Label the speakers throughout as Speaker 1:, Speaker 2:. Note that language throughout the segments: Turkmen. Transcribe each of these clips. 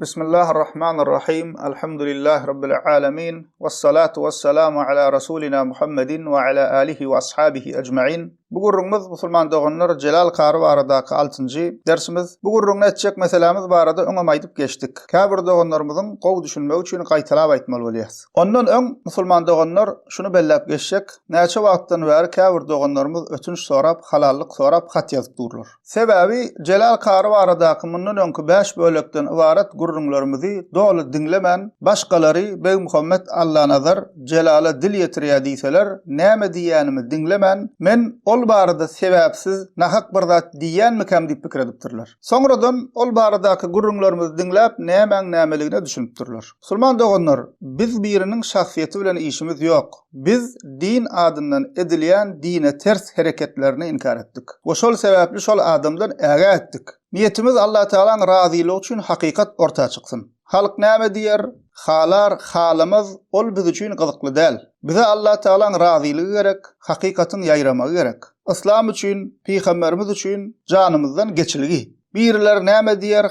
Speaker 1: Bismillahirrahmanirrahim. Elhamdülillahi Rabbil alemin. Vessalatu vesselamu ala Rasulina Muhammedin ve ala alihi ve ashabihi ecma'in. Bu gurrumuz musulman doganlar Celal Qari baradaky 6-njy dersimiz. Bu gurrumda etjek meselemiz barada öňe aýdyp geçdik. Käbir doganlarymyzyň gowy düşünmek üçin gaýtalap aýtmaly bolýar. Ondan öň musulman doganlar şunu belläp geçjek. Näçe wagtdan bäri käbir doganlarymyz ötünç sorap, halallyk sorap hat ýazyp durlar. Sebebi Celal Qari baradaky mundan öňkü 5 bölekden ibaret gurrumlarymyzy dogly dinlemen, başgalary Bey Muhammed Allah nazar Celala dil ýetirýär diýseler, näme diýänimi dinlemen, men ol barada sebäpsiz nahak bir zat diýänmikem diýip pikir edipdirler. Soňradan ol baradaky gurrumlarymyzy dinläp nämeligine düşünipdirler. Musulman doganlar, biz biriniň şahsiýeti bilen işimiz ýok. Biz din adyndan edilýän dine ters hereketlerini inkar etdik. We şol sebäpli şol adamdan äge etdik. Niyetimiz Allah Teala'nın razylygy üçin hakykat ortağa çyksyn. Halk näme diýer? Halamaz ol biz üçin gyzykly däl. Bize Allah Teala'nın razylygy gerek, hakykatyny ýaýramagy gerek. İslam üçin, peýgamberimiz üçin janymyzdan geçiligi. Biriler näme diýer?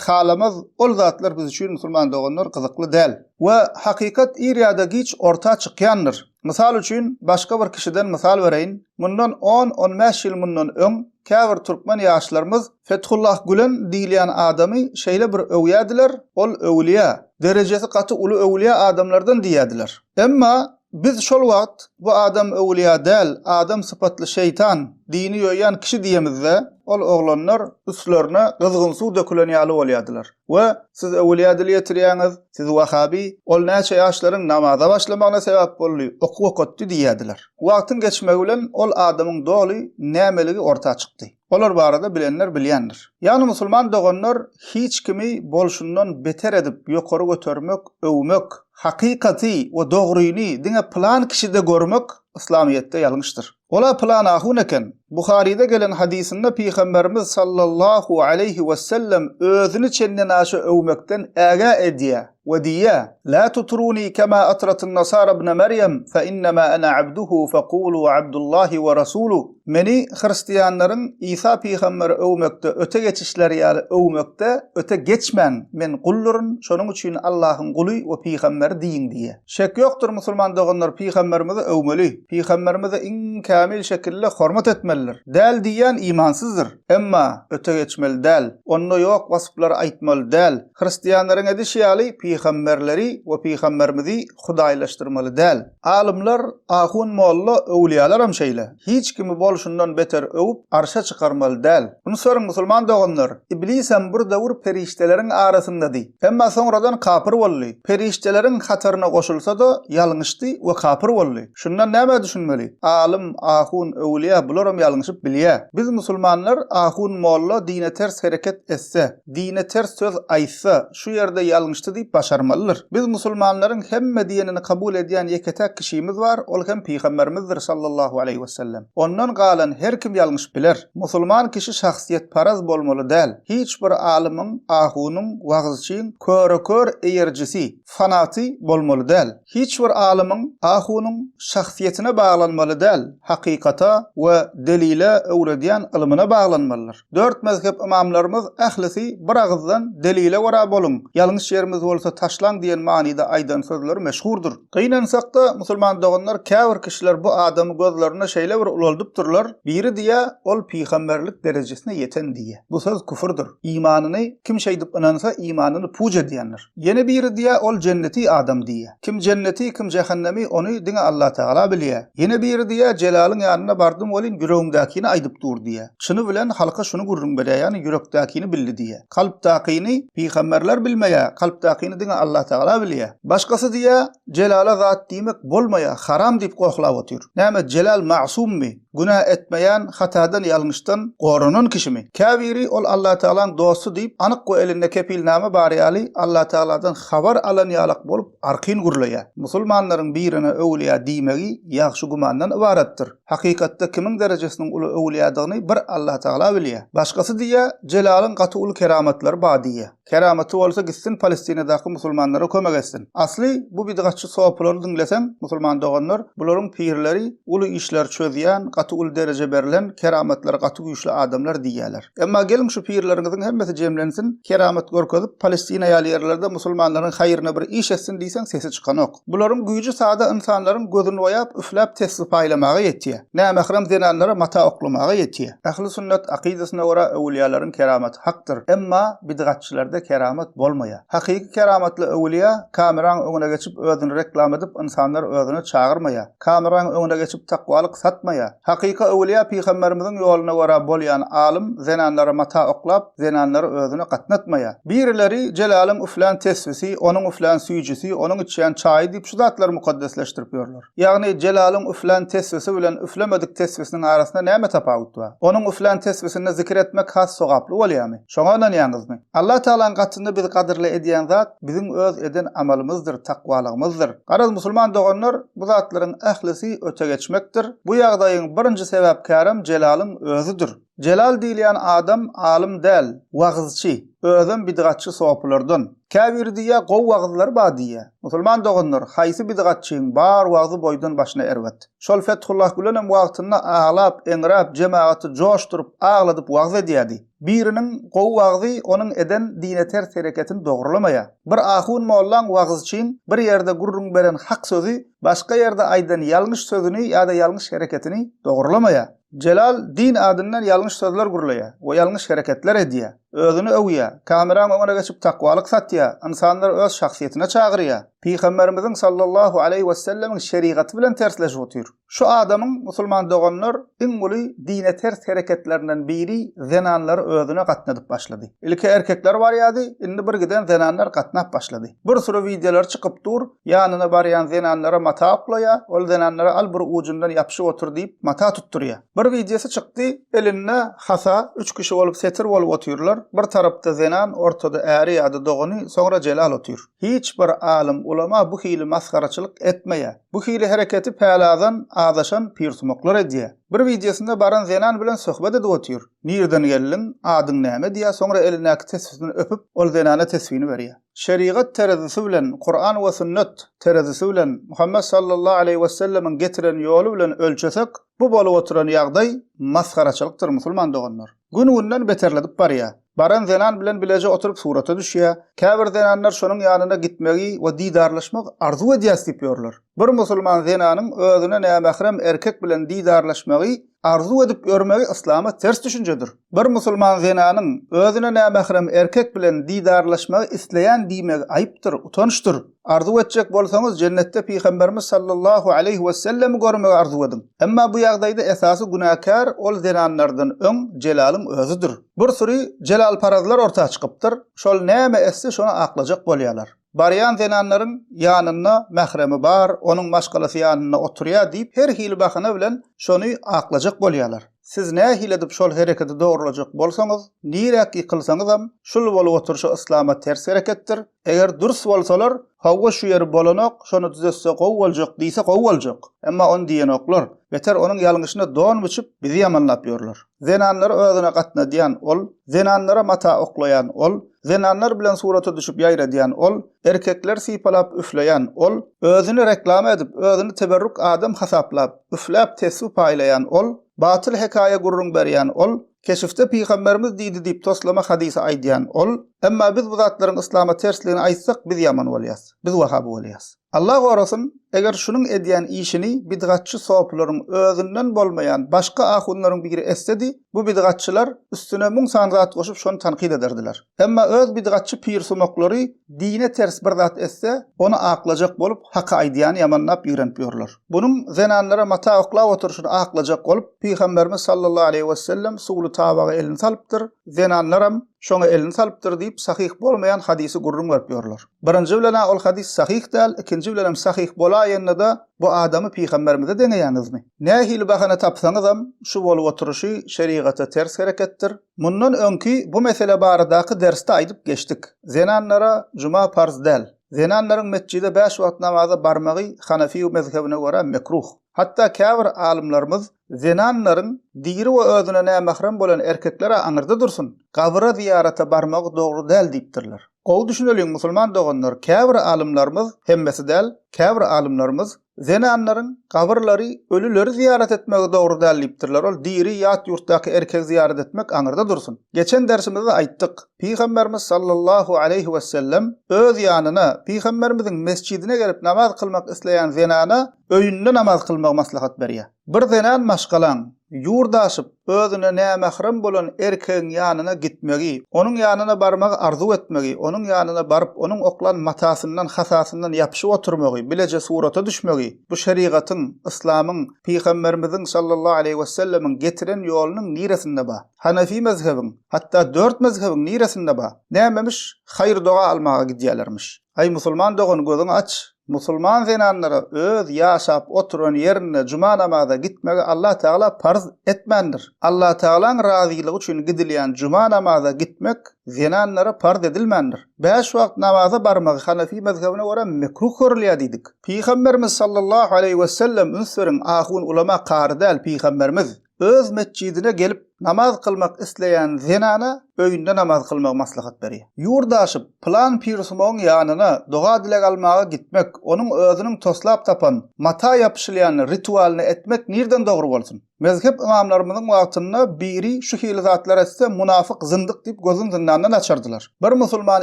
Speaker 1: Halamaz ol zatlar biz üçin musulman doganlar gyzykly däl. We hakykat ýerde giç ortağa çykýandyr. Misal üçin başga bir kişiden misal bereýin. Mundan 10-15 ýyl mundan öň käbir türkmen ýaşlarymyz Fethullah Gülen diýilen adamy şeýle bir öwýädiler. Ol öwliýa, derejesi gaty uly öwliýa adamlardan diýädiler. Emma biz şol wagt bu adam öwliýa däl, adam sypatly şeytan, dini ýoýan kişi diýemizde, ol oglanlar üstlerine gyzgyn suw dökülen ýaly bolýardylar. We siz öwliýa dil ýetirýäňiz, siz wahabi, ol näçe ýaşlaryň namaza başlamagyna sebäp boldy, okutdy diýädiler. Wagtyň geçmegi bilen ol adamyň doly nämeligi ortağa çykdy. Olar barada bilenler bilýändir. Ýani musulman doganlar hiç kimi bolşundan beter edip ýokary götermek, öwmek, hakykaty we dogryny diňe plan kişide görmek İslamiyetde ýalňyşdyr. Ola plan ahun eken. Buhari'de gelen hadisinde Peygamberimiz sallallahu aleyhi ve sellem özünü çenden aşy öwmekden äge edýär. Ve diýär: "La tutruni kema atratun nasara ibn Meryem fe innema ana abduhu faqulu Abdullahi ve rasuluhu." Meni Hristiyanlaryň İsa peýgamber öwmekde öte geçişleri ýaly öwmekde öte geçmen, men gullurun, şonuň üçin Allahyň guly we peýgamberi diýin diýär. Şek ýokdur musulman doganlar peýgamberimizi öwmeli. Peýgamberimizi iň kamil şekilde hormat etmeliler. Däl diýen imansızdır. Emma öte geçmeli däl. Onda ýok wasyplar aýtmaly däl. Hristiyanlaryň edişi ýaly peýgamberleri we peýgamberimizi hudaýlaşdyrmaly däl. Alimler ahun molla öwliýalar hem şeýle. Hiç kimi bolşundan beter öwüp arşa çykarmaly däl. Bunu soraň musulman doganlar. İblis hem bir dawr perişteleriň arasyndadyr. Emma soňradan kafir boldy. Perişteleriň hatyryna goşulsa-da ýalňyşdy we kafir boldy. Şundan näme düşünmeli? Alim, ahun, öwliýa bular hem ýalňyşyp bilýär. Biz musulmanlar ahun molla dine ters hereket etse, dine ters söz aýtsa, şu ýerde ýalňyşdy diýip başarmalydyr. Biz musulmanlaryň hemme diýenini kabul edýän ýeketek kişimiz bar, ol hem peýgamberimizdir sallallahu aleyhi we sellem. Ondan galan her kim ýalňyş biler. Musulman kişi şahsiýet paraz bolmaly däl. Hiç bir alymyň, ahunyň, wagzyçyň körökör eýerjisi, fanaty bolmaly däl. Hiç bir alymyň, ahunyň şahsiýetine baglanmaly däl. Hakykata we delile öwredýän ilmine baglanmalydyr. 4 mezhep imamlarymız ählisi bir agızdan delile wara bolun. Ýalňyş ýerimiz bolsa taşlan diýen manida aýdan sözleri meşhurdur. Gynansak-da musulman doganlar käbir kişiler bu adamy gözlerine şeýle bir ululdypdyrlar. Biri diýär, ol peýgamberlik derejesine ýeten diýär. Bu söz küfürdir. İmanyny kim şeý diýip inansa imanyny puja diýenler. Ýene biri diýär, ol cenneti adam diýär. Kim cenneti, kim jehannemi onu diňe Allah Taala bilýär. Ýene biri diýär, Jelalyň ýanyna bardym bolyn yüreğimdäkini aýdyp dur diýär. Şunu bilen halka şunu gurrun berýär, ýani yürekdäkini bildi diýär. Kalpdäkini peýgamberler bilmeýär, kalpdäkini diňe Allah Taala bilýär. Başgasy diýär, Jelala zat diýmek bolmaýar, haram diýip goýulap otyr. Näme Jelal ma'summi? Günah etmeýän, hatadan ýalňyşdan gorunan kişimi? Käbiri ol Allah Taala'nın dostu diýip anyk go elinde kepilname bar ýaly Allah Taala'dan habar alan ýalak bolup arkyn gurlaýar. Musulmanlaryň birine öwliýa diýmegi ýagşy gumandan ibaretdir. Hakykatda kimin derejesiniň uly öwliýadygyny bir Allah Taala bilýär. Başgasy diýe Jelalyň gaty ul keramatlar bar diýe. Keramaty bolsa gitsin Palestinadaky musulmanlara kömek etsin. Asly bu bidgatçy sowapulary dinleseň musulman doganlar bularyň pirleri uly işler çözýän, gaty ul derece berilen keramatlar gaty güýçli adamlar diýerler. Emma gelin şu pirleriňiziň hemmesi jemlensin, keramat görkezip Palestina ýaly musulmanlaryň haýyryna bir iş etsin diýsen sesi çykanok. Bularyň güýji sada insanlaryň gözüni oýap, üfläp tesbih paýlamagy ýetýär. Nämehrem denanlara mata oklamagy ýetýär. Ahli sünnet aqidasyna görä öwliýalaryň keramaty hakdyr. Emma bidgatçylarda keramat bolmaýar. Hakyky keramatly öwliýa kameran öňüne geçip özüni reklam edip insanlar özüne çağırmaýar. Kameran öňüne geçip takwalyk satmaýar. Hakyky öwliýa Peýgamberimiziň ýoluna görä bolýan alim zenanlara mata oklap, zenanlary özüne gatnatmaýar. Birileri Jelalyň uflan tesbisi, onuň uflan süýjisi, onuň içen çaý diýip şu zatlary mukaddesleşdirip ýörler. Ýagny Jelalyň uflan tesbisi bilen üflemedik tesbisiniň arasynda näme tapawut bar? Onuň uflan tesbisini zikir etmek has sogaply bolýarmy? Şoňa ynanýaňyzmy? Allah Taalaň gatynda bizi gadyrly edýän zat biziň öz eden amalymyzdyr, takwalygymyzdyr. Garaz musulman doganlar bu zatlaryň ählisi öte geçmekdir. Bu ýagdaýyň birinji sebäpkärem Jelalyň özüdür. Celal diýilen adam alim däl, wagzyçy, özüm bidgatçy sowaplardan. Käbir diýe gow wagzylar bar diýe. Musulman doganlar haýsy bidgatçyň bar wagzy boýdan başyna erwet. Şol Fethullah bilen wagtynda aglap, enrap, jemaaty joşdurup, agladyp wagzy edýärdi. Biriniň gow wagzy onuň eden dine ters hereketini dogrulamaýar. Bir ahun mollan wagzyçyň bir ýerde gurrun beren hak sözi, başga ýerde aýdan ýalňyş sözüni ýa-da ýalňyş hereketini dogrulamaýar. Celal din adından ýalňyş sözler gurulaýar we ýalňyş hereketler edýär. Özüni öwýär, kameran öňüne geçip takwalyk satýar, insanlar öz şahsiýetine çagyrýar. Peýgamberimiziň sallallahu aleyhi we sellemiň şeriaty bilen tersleşip otyr. Şu adamyň musulman doganlar iň uly dine ters hereketlerinden biri zenanlary özüne gatnadyp başlady. Ilki erkekler bar ýady, indi bir giden zenanlar gatnap başlady. Bir sürü videolar çykyp dur, ýanyna barýan zenanlara mata oklaýar, ol zenanlara al bir ucundan ýapyşyp otur diýip mata tutturýar. Bir videosu çykdy, eline hasa 3 kişi bolup setir bolup otyrlar. Bir tarapda zenan, ortada äri ýa-da dogany, soňra Jelal otyr. Hiç bir alim ulama bu hili maskaraçylyk etmeýär. Bu hili hereketi päladan adaşan pirsumoklar edýär. Bir videosunda baran zenan bilen söhbet edip otyr. Nirden gelin, adyň näme diýär, soňra elinäki tesbihini öpüp, ol zenana tesbihini berýär. Şeriat terazisi bilen, Kur'an we sünnet terazisi bilen Muhammed sallallahu aleyhi we sellemiň getiren ýolu bilen ölçesek, bu bolup oturan ýagdaý maskaraçylykdyr musulman doganlar. Gün-günden beterledip barýar. Baran zenan bilen bileje oturup surata düşýär. Käbir zenanlar şonuň ýanyna gitmegi we didarlaşmak arzu edýär diýýärler. Bir musulman zenanyň özüne nämehrem erkek bilen didarlaşmagy arzu edip görmegi İslam'a ters düşüncedir. Bir musulman zenanyň özüne nämehrem erkek bilen didarlaşmagy isleýän diýmek aýypdyr, utançdyr. Arzu etjek bolsaňyz jennetde Peýgamberimiz sallallahu aleyhi we sellem görmegi arzu edin. Emma bu ýagdaýda esasy günahkar ol zenanlardan öň Jelalyň özüdür. Bir sürü Jelal parazlar ortağa çykypdyr. Şol näme etse şonu aklajak bolýarlar. Baryan zenanlaryň ýanyna mähremi bar, onuň başgalasy ýanyna oturýar diýip her hili bahana bilen şonu aklajak bolýarlar. Siz näme hile şol hereketi dogrulajak bolsaňyz, nirek ýykylsaňyz şol bolup oturşy İslam'a ters hereketdir. Eger durs bolsalar, hawa şu ýeri bolanok, şonu düzetse gow boljak diýse gow boljak. Emma on diýenoklar beter onuň ýalňyşyna don biçip bizi ýamanlap ýörler. Zenanlary özüne gatnadýan ol, zenanlara mata oklayan ol, zenanlar bilen surata düşüp ýaýradýan ol, erkekler sypalap üfleýän ol, özüni reklam edip, özüni teberrük adam hasaplap, üfläp tesbih paýlayan ol, batyl hekaýe gurrun berýän ol, keşifte Peýgamberimiz diýdi diýip toslama hadisy aýdýan ol. Emma biz bu zatlaryň İslam'a tersligini aýtsak biz ýaman bolýas. Biz wahabi bolýas. Allah gorasyn, eger şunuň edýän işini bidgatçy sowaplaryň özünden bolmaýan başga ahunlaryň biri etsedi, bu bidgatçylar üstüne müň sanat goşup şonu tanqid ederdiler. Emma öz bidgatçy pirsumokları dine ters bir zat etse, onu aklajak bolup haka aýdýany ýamanlap ýörenýärler. Bunuň zenanlara mata oklap oturşyny aklajak bolup Peýgamberimiz sallallahu aleyhi we sellem suwly tabaga elini salypdyr. Zenanlaram şoňa elini salypdyr diýip sahih bolmaýan hadisy gurrun berýärler. Birinji bilen ol hadis sahih däl, ikinji bilen sahih bolaýanda bu adamy Peýgamberimize deňeýäňizmi? Nähili bahana tapsaňyzam şu bolup oturuşy şeriata ters hereketdir. Mundan öňki bu mesele baradaky derste aýdyp geçdik. Zenanlara juma farz däl. Zenanlaryň mescide 5 wagt namaza barmagy Hanefi mezhebine görä mekruh. Hatta käbir alimlerimiz zenanlaryň diri we özüne nämahrem bolan erkeklere aňyrda dursun, gabra ziyarata barmagy dogry däl diýipdirler. Gowy düşüneliň musulman doganlar, käbir alimlerimiz hemmesi däl, käbir alimlerimiz zenanlaryň gabrlary, ölüleri ziyaret etmegi dogry däl diýipdirler. Ol diri ýat ýurtdaky erkek ziyaret etmek aňyrda dursun. Geçen dersimizde aýtdyk. Peygamberimiz sallallahu aleyhi we sellem öz ýanyna Peygamberimizin mescidine gelip namaz kılmak isleýän zenana öýünde namaz kılmak maslahat berýär. Bir zenan maşgalan, ýurdaşyp özüne nämahrem bolan erkegiň ýanyna gitmegi, onuň ýanyna barmagy arzu etmegi, onuň ýanyna baryp onuň oklan matasyndan, hasasyndan ýapyşyp oturmagy, bilece surata düşmegi, bu şeriatyň, islamyň, Peygamberimizin sallallahu aleyhi we sellemiň getiren ýolunyň niresinde ba. Hanefi mezhebiň, hatda 4 mezhebiň niresinde ba. Nämemiş hayır doga almaga gidýärlermiş. Ay musulman dogan gözüňi aç. Musulman zenanlara öz ýaşap oturan yerine cuma namaza gitmegi Allah Taala farz etmendir. Allah Taala'nın razyligi üçin gidilýän cuma namaza gitmek zenanlara farz edilmendir. 5 wagt namaza barmagy Hanefi mezhebine görä mekruh görülýär diýdik. Peygamberimiz sallallahu aleyhi we sellem ünsüriň ahun ulama qary däl Peygamberimiz öz mescidine gelip namaz kılmak isleýän zenana öýünde namaz kılmak maslahat berýär. Ýurdaşyp plan pirsmoň ýanyna doga dilek almaga gitmek, onuň özüniň toslap tapan mata ýapyşylýan ritualny etmek nirden dogry bolsun? Mezhep imamlarymyzyň wagtynda biri şu hili zatlar etse munafyk, zyndyk diýip gözüň zyndandan açardylar. Bir musulman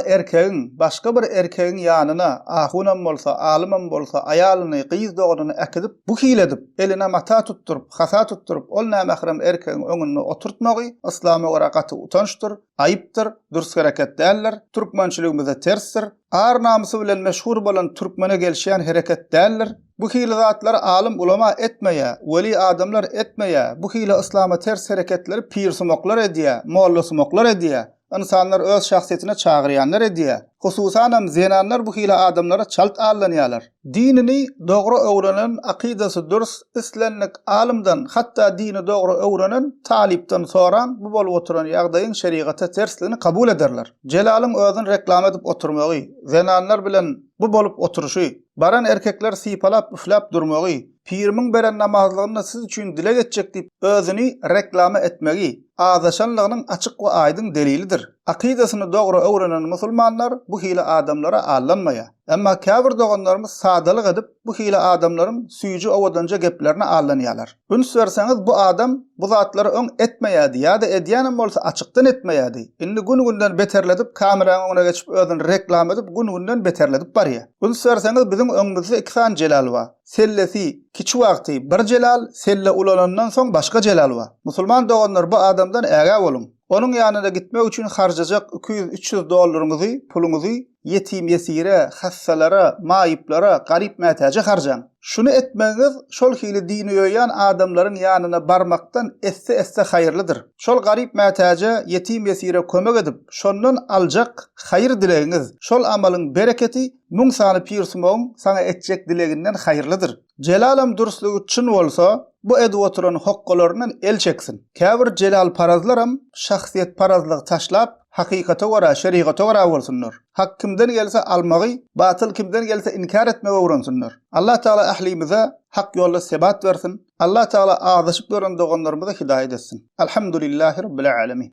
Speaker 1: erkegiň başga bir erkegiň ýanyna ahunam bolsa, alymam bolsa, aýalyny, gyýyz doguny äkidip, bu hili edip, eline mata tutturup, hasa tutturup, ol nämährem erkegiň öňünde oturtmagy islamy garakaty utançdyr, aýypdyr, dürüst hereket däller, türkmençiligimizde tersdir. Ar namysy bilen meşhur bolan türkmene gelşýän hereket däller. Bu hili zatlar alim ulama etmeýär, weli adamlar etmeýär. Bu hili islama ters hereketleri pirsmoklar edýär, mollasmoklar edýär. İnsanlar öz şahsiyetine çağıryanlar edýär. Hususan zenanlar bu hili adamlara çalt allanýarlar. Dinini dogry öwrenen, akidasy dürüst islenlik alimdan, hatta dini dogry öwrenen talipden soran bu bolup oturan ýagdaýyň şeriata tersligini kabul ederler. Jelalyň özüni reklam edip oturmagy, zenanlar bilen bu bolup oturuşy, baran erkekler sipalap üflap durmagy, pirimiň beren namazlygyny siz üçin dile geçjek diýip özüni reklama etmegi azaşanlygynyň açyk we aýdyn delilidir. Akidasyny dogry öwrenen musulmanlar bu hili adamlara allanmaýar. Emma käbir doganlarymyz sadalyk edip bu hili adamlaryň süýüji owadança geplerini allanýarlar. Üns berseňiz bu adam bu zatlary öň etmeýärdi ýa-da edýänem bolsa açykdan etmeýärdi. Indi gün-günden beterledip kameraň öňüne geçip özüni reklam edip gün-günden beterledip barýar. Üns berseňiz bizim öňümizde 2 san jelal bar. Sellesi kiçi wagty bir jelal, selle ulanandan soň başga jelal bar. Musulman doganlar bu adamdan ägä bolun. Onun ýanyna gitmek üçin harjajak 200-300 dollaryňyzy, puluňyzy yetim yesire, hassalara, maýyplara, garip mätäje harjaň. Şunu etmeňiz şol hili dini ýoýan adamlaryň ýanyna barmakdan esse haýyrlydyr. Şol garip mätäje, yetim yesire kömek edip, şondan aljak haýyr dilegiňiz, şol amalyň bereketi muň sany pirsmoň sana etjek dileginden haýyrlydyr. Jelalam duruslugy çyn bolsa, bu edip oturan hokkalarynyň el çeksin. Käbir jelal parazlaram şahsiýet parazlygy taşlap hakykata görä, şeriata görä bolsunlar. Hak kimden gelse almagy, batyl kimden gelse inkar etmegi öwrensinler. Allah Taala ahlimize hak ýolda sebat bersin. Allah Taala azaşyp gören doganlarymyza hidaýet etsin. Elhamdülillahi rabbil alamin.